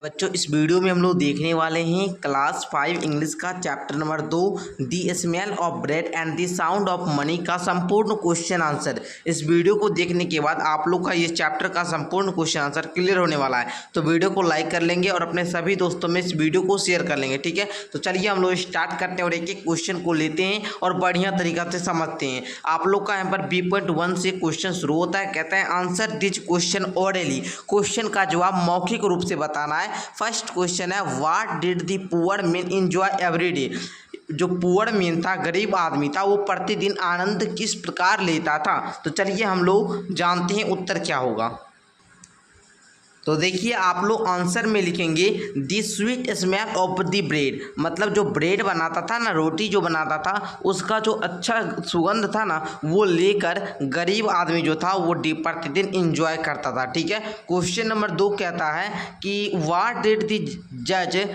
बच्चों इस वीडियो में हम लोग देखने वाले हैं क्लास 5 इंग्लिश का chapter number 2 the smell of bread and the sound of money का संपूर्ण क्वेश्चन आंसर। इस वीडियो को देखने के बाद आप लोग का ये चैप्टर का संपूर्ण क्वेश्चन आंसर क्लियर होने वाला है, तो वीडियो को लाइक कर लेंगे और अपने सभी दोस्तों में इस वीडियो को शेयर कर लेंगे। ठीक है, तो चलिए हम लोग स्टार्ट करते हैं और एक एक क्वेश्चन को लेते हैं और बढ़िया तरीका से समझते हैं। आप लोग का यहाँ पर B.1 से क्वेश्चन शुरू होता है, कहता है answer this question hourly. Question का जवाब मौखिक रूप से बताना है। फर्स्ट क्वेश्चन है what did the poor man enjoy every day. जो पुअर मैन था, गरीब आदमी था, वो प्रतिदिन आनंद किस प्रकार लेता था। तो चलिए हम लोग जानते हैं उत्तर क्या होगा। तो देखिए आप लोग आंसर में लिखेंगे the sweet smell of the bread, मतलब जो ब्रेड बनाता था ना, रोटी जो बनाता था, उसका जो अच्छा सुगंध था ना, वो लेकर गरीब आदमी जो था वो प्रतिदिन इंजॉय करता था। ठीक है, क्वेश्चन नंबर 2 कहता है कि व्हाट डिड द जज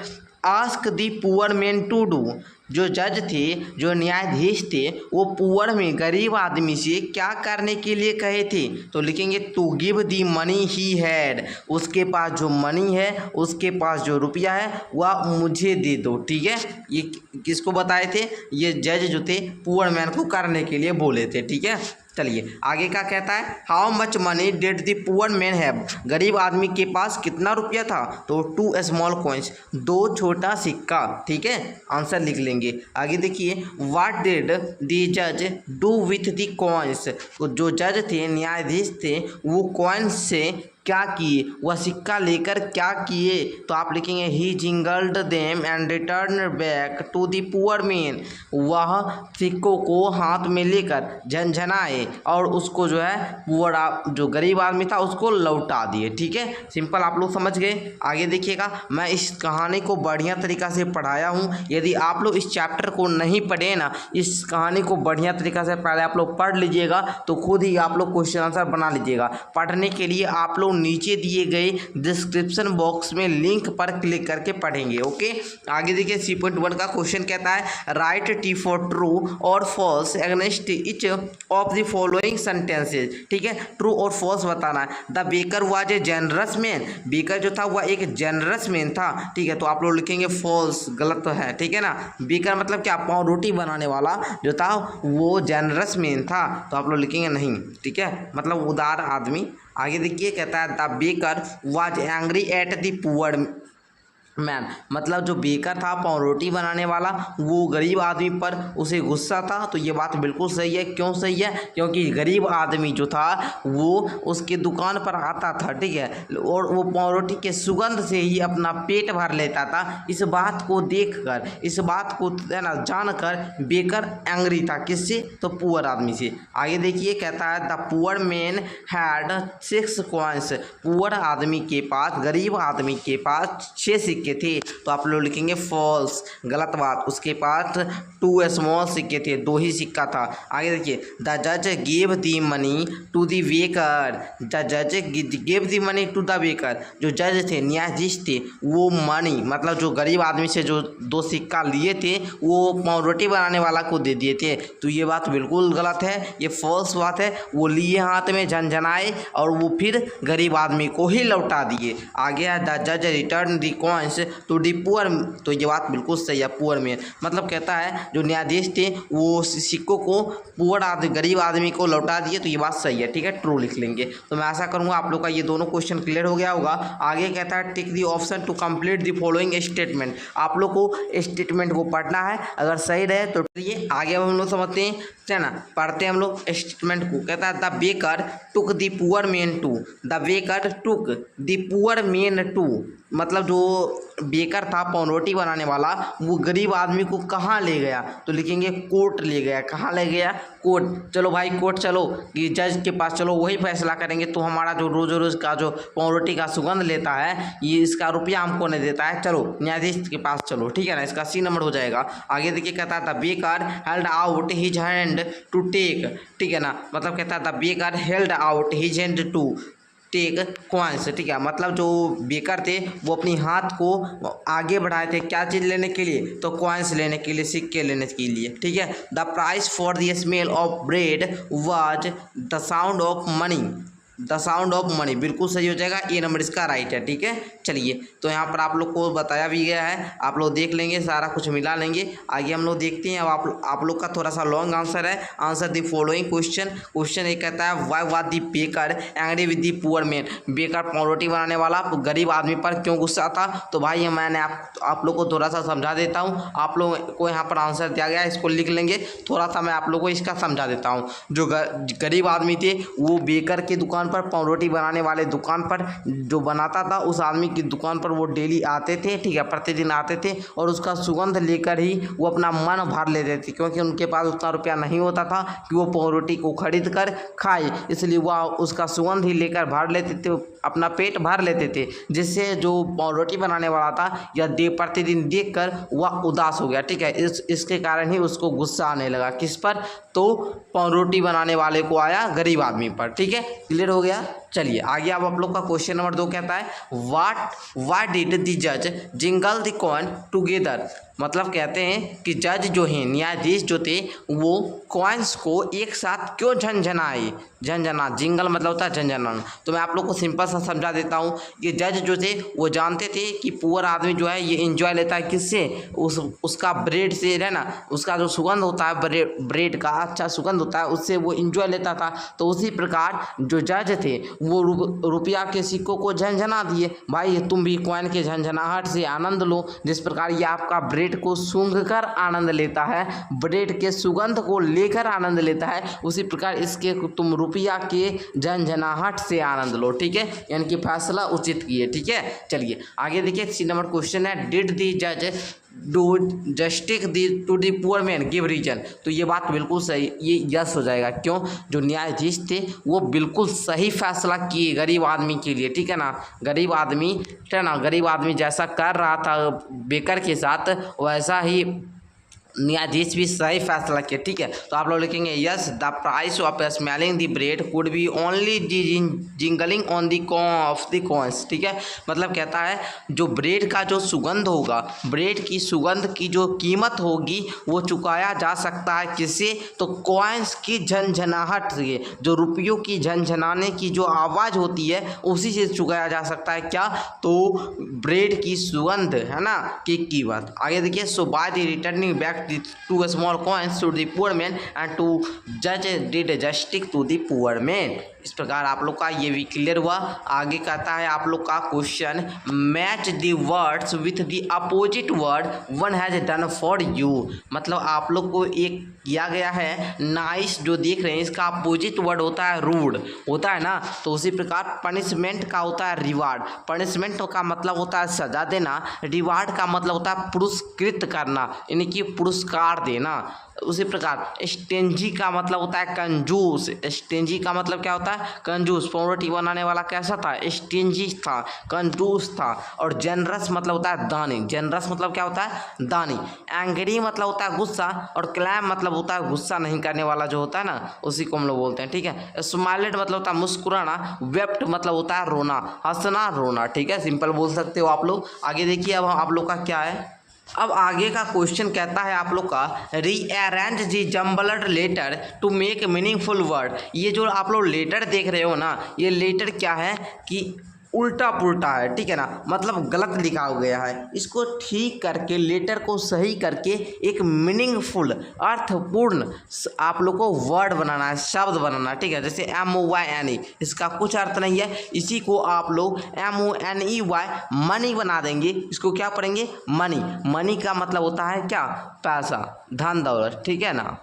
ask the poor man to do. जो जज थे, जो न्यायाधीश थे, वो पुअर में गरीब आदमी से क्या करने के लिए कहे थे। तो लिखेंगे to give the money he had, उसके पास जो मनी है, उसके पास जो रुपया है, वह मुझे दे दो। ठीक है, ये किसको बताए थे, ये जज जो थे पुअर मैन को करने के लिए बोले थे। ठीक है, चलिए आगे का कहता है how much money did the poor man have. गरीब आदमी के पास कितना रुपया था। तो 2 स्मॉल कॉइन्स, 2 छोटा सिक्का। ठीक है, आंसर लिख लेंगे। आगे देखिए व्हाट डिड द जज डू विथ द कॉइन्स। जो जज थे, न्यायाधीश थे, वो कॉइन्स से क्या किए, वह सिक्का लेकर क्या किए। तो आप लिखेंगे he jingled them and return back to the poor man. वह सिक्कों को हाथ में लेकर झनझनाए और उसको जो है पुअर जो गरीब आदमी था उसको लौटा दिए। ठीक है, सिंपल आप लोग समझ गए। आगे देखिएगा, मैं इस कहानी को बढ़िया तरीका से पढ़ाया हूँ। यदि आप लोग इस चैप्टर को नहीं पढ़े ना, इस कहानी को बढ़िया तरीका से पहले आप लोग पढ़ लीजिएगा तो खुद ही आप लोग क्वेश्चन आंसर बना लीजिएगा। पढ़ने के लिए आप लोग नीचे दिए गए डिस्क्रिप्शन बॉक्स में लिंक पर क्लिक करके पढ़ेंगे। ओके, आगे देखिए C.1 का क्वेश्चन कहता है राइट टी फॉर ट्रू और false against each of the following sentences. ठीक है, ट्रू और फॉल्स बताना है। The baker was a generous man. Baker जो था वह एक जेनरस मैन था। ठीक है, तो आप लोग लिखेंगे फॉल्स, गलत तो है। ठीक है ना, बेकर मतलब क्या, पाव रोटी बनाने वाला जो था वो जेनरस मैन था, तो आप लोग लिखेंगे नहीं। ठीक है, मतलब उदार आदमी। आगे देखिए कहता है the baker was angry at the poor man, मतलब जो बेकर था, पावरोटी बनाने वाला, वो गरीब आदमी पर उसे गुस्सा था। तो ये बात बिल्कुल सही है। क्यों सही है, क्योंकि गरीब आदमी जो था वो उसके दुकान पर आता था। ठीक है, और वो पावरोटी के सुगंध से ही अपना पेट भर लेता था। इस बात को देखकर, इस बात को ना जानकर बेकर एंग्री था। किससे, तो पुअर आदमी से। आगे देखिए कहता है the poor man had 6 coins. Poor आदमी के पास, गरीब आदमी के पास 6 सिक्के थे। तो आप लोग लिखेंगे फॉल्स, गलत बात। उसके पास 2 स्मॉल सिक्के थे, 2 ही सिक्का था। आगे देखिए द जज gave the money to the baker. The जज gave the money to the baker. जो जज थे, न्यायाधीश थे, वो मनी मतलब जो गरीब आदमी से जो 2 सिक्का लिए थे वो रोटी बनाने वाला को दे दिए थे। तो ये बात बिल्कुल गलत है, ये फॉल्स बात है। वो लिए हाथ में, झनझनाए और वो फिर गरीब आदमी को ही लौटा दिए। आगे है द जज return the coins to the poor. तो ये बात बिल्कुल सही है। पुअर में मतलब कहता है जो न्यायाधीश थे वो सिक्कों को पुअर आदमी, गरीब आदमी को लौटा दिए। तो ये बात सही है। ठीक है, ट्रू लिख लेंगे। तो मैं आशा करूंगा आप लोग का ये दोनों क्वेश्चन क्लियर हो गया होगा। आगे कहता है tick the option to complete the following statement. आप लोग को स्टेटमेंट को पढ़ना है, अगर सही रहे तो ये आगे हम लोग समझते हैं। है ना, पढ़ते हैं हम लोग स्टेटमेंट को। कहता है the baker took the poor man to. The baker took the poor man to, मतलब जो बेकर था, पावरोटी बनाने वाला, वो गरीब आदमी को कहाँ ले गया। तो लिखेंगे कोर्ट ले गया। कहाँ ले गया, कोर्ट। चलो भाई कोर्ट चलो, कि जज के पास चलो, वही फैसला करेंगे। तो हमारा जो रोज रोज का जो पावरोटी का सुगंध लेता है, ये इसका रुपया हमको नहीं देता है, चलो न्यायाधीश के पास चलो। ठीक है ना, इसका C नंबर हो जाएगा। आगे देखिए कहता था baker held out his hand to take. ठीक है ना, मतलब कहता था baker held out his hand to take coins. ठीक है, मतलब जो बेकर थे वो अपनी हाथ को आगे बढ़ाए थे, क्या चीज़ लेने के लिए, तो कॉइन्स लेने के लिए, सिक्के लेने के लिए। ठीक है, the price for the smell of bread was the sound of money. The sound of money, बिल्कुल सही हो जाएगा, ए नंबर इसका राइट है। ठीक है, चलिए तो यहाँ पर आप लोग को बताया भी गया है, आप लोग देख लेंगे, सारा कुछ मिला लेंगे। आगे हम लोग देखते हैं। अब आप लोग का थोड़ा सा लॉन्ग आंसर है। Answer the following question. Question ये कहता है why was the baker angry with the poor man. Baker पावरोटी बनाने वाला गरीब आदमी पर क्यों गुस्सा था? तो भाई मैंने आप लोग को थोड़ा सा समझा देता हूँ। आप लोग को यहाँ पर आंसर दिया गया है, इसको लिख लेंगे। थोड़ा सा मैं आप लोग को इसका समझा देता हूँ। जो गरीब आदमी थे वो बेकर की दुकान पर, पावरोटी बनाने वाले दुकान पर जो बनाता था, उस आदमी की दुकान पर वो डेली आते थे। ठीक है, प्रतिदिन आते थे और उसका सुगंध लेकर ही वो अपना मन भर लेते थे, क्योंकि उनके पास उतना रुपया नहीं होता था कि वो पावरोटी को खरीद कर खाए, इसलिए वह उसका सुगंध ही लेकर भर लेते थे, अपना पेट भर लेते थे। जिससे जो पावरोटी बनाने वाला था या प्रतिदिन देखकर वह उदास हो गया। ठीक है, इसके कारण ही उसको गुस्सा आने लगा। किस पर? तो पावरोटी बनाने वाले को आया, गरीब आदमी पर। ठीक है, क्लियर हो गया। चलिए आगे अब आप लोग का क्वेश्चन नंबर 2 कहता है व्हाट डिड द जज जिंगल द कॉइन टुगेदर। मतलब कहते हैं कि जज जो हैं, न्यायाधीश जो थे, वो कॉइन्स को एक साथ क्यों झंझनाए। झंझना, जिंगल मतलब होता है झंझनाना। तो मैं आप लोग को सिंपल सा समझा देता हूँ कि जज जो थे वो जानते थे कि पुअर आदमी जो है ये एंजॉय लेता है किससे, उसका ब्रेड से है ना, उसका जो सुगंध होता है ब्रेड का अच्छा सुगंध होता है, उससे वो एंजॉय लेता था। तो उसी प्रकार जो जज थे वो रुपया के सिक्कों को झंझना दिए, भाई तुम भी कॉइन के झंझनाहट से आनंद लो। जिस प्रकार ये आपका ब्रेड को सूंघ कर आनंद लेता है, ब्रेड के सुगंध को लेकर आनंद लेता है, उसी प्रकार इसके तुम रुपया के झंझनाहट से आनंद लो। ठीक है, यानी कि फैसला उचित किए। ठीक है, चलिए आगे देखिए। 3 नंबर क्वेश्चन है डिड द जज do justice to the poor man give reason. तो ये बात बिल्कुल सही, ये यस हो जाएगा। क्यों? जो न्यायाधीश थे वो बिल्कुल सही फैसला किए गरीब आदमी के लिए। ठीक है ना, गरीब आदमी है ना, गरीब आदमी जैसा कर रहा था बेकर के साथ, वैसा ही न्यायाधीश भी सही फैसला किया। ठीक है, तो आप लोग लिखेंगे yes the price of smelling the bread could be only jingling on the of the coins. ठीक है, मतलब कहता है जो ब्रेड का जो सुगंध होगा, ब्रेड की सुगंध की जो कीमत होगी वो चुकाया जा सकता है किससे? तो कॉइन्स की झंझनाहट से, जो रुपयों की झंझनाने की जो आवाज़ होती है उसी से चुकाया जा सकता है। क्या? तो ब्रेड की सुगंध, है ना, की कीमत। आगे देखिए। So by the returning back the 2 small coins to the poor man and to judge did justice to the poor man। इस प्रकार आप लोग का ये भी क्लियर हुआ। आगे कहता है आप लोग का question match the words with the opposite word one has done for you. मतलब आप लोग को एक किया गया है नाइस, जो देख रहे हैं इसका अपोजिट वर्ड होता है रूड, होता है ना। तो उसी प्रकार पनिशमेंट का होता है रिवार्ड। पनिशमेंट का मतलब होता है सजा देना, रिवार्ड का मतलब होता है पुरस्कृत करना, यानी कि पुरस्कार देना। उसी प्रकार स्टेंजी का मतलब होता है कंजूस। स्टेंजी का मतलब क्या होता है? कंजूस। पावरोटी बनाने वाला कैसा था? स्टेंजी था, कंजूस था। और जनरस मतलब होता है दानी। जनरस मतलब क्या होता है? दानी। एंग्री मतलब होता है गुस्सा, और क्लैम मतलब होता है गुस्सा नहीं करने वाला जो होता है ना, उसी को हम लोग बोलते हैं। ठीक है, स्माइलेड मतलब होता है मुस्कुराना, वेप्ट मतलब होता है रोना, हंसना, रोना। ठीक है, सिंपल बोल सकते हो आप लोग। आगे देखिए अब आप लोग का क्या है। अब आगे का क्वेश्चन कहता है आप लोग का rearrange the jumbled letter to make meaningful word. ये जो आप लोग लेटर देख रहे हो ना, ये लेटर क्या है कि उल्टा पुल्टा है। ठीक है ना, मतलब गलत लिखा हो गया है। इसको ठीक करके, लेटर को सही करके एक मीनिंगफुल, अर्थपूर्ण आप लोग को वर्ड बनाना है, शब्द बनाना है। ठीक है, जैसे MONE, इसका कुछ अर्थ नहीं है, इसी को आप लोग MONEY मनी बना देंगे। इसको क्या पढ़ेंगे? मनी। मनी का मतलब होता है क्या? पैसा, धन दौलत। ठीक है ना,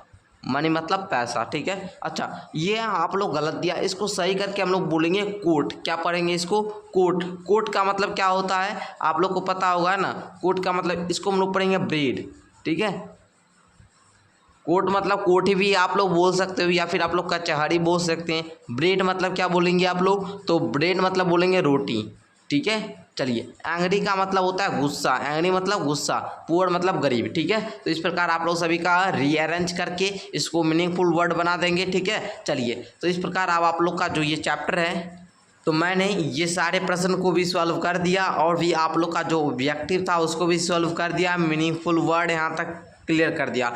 मनी मतलब पैसा। ठीक है, अच्छा ये आप लोग गलत दिया, इसको सही करके हम लोग बोलेंगे कोट। क्या पढ़ेंगे इसको? कोट। कोट का मतलब क्या होता है आप लोग को पता होगा ना। कोट का मतलब इसको हम लोग पढ़ेंगे ब्रेड। ठीक है, कोट मतलब कोठी भी आप लोग बोल सकते हो, या फिर आप लोग कचहरी बोल सकते हैं। ब्रेड मतलब क्या बोलेंगे आप लोग? तो ब्रेड मतलब बोलेंगे रोटी। ठीक है, चलिए। एंग्री का मतलब होता है गुस्सा। एंग्री मतलब गुस्सा। पुअर मतलब गरीब। ठीक है, तो इस प्रकार आप लोग सभी का रीअरेंज करके इसको मीनिंगफुल वर्ड बना देंगे। ठीक है, चलिए। तो इस प्रकार अब आप लोग का जो ये चैप्टर है, तो मैंने ये सारे प्रश्न को भी सॉल्व कर दिया, और भी आप लोग का जो ऑब्जेक्टिव था उसको भी सॉल्व कर दिया, मीनिंगफुल वर्ड यहाँ तक क्लियर कर दिया।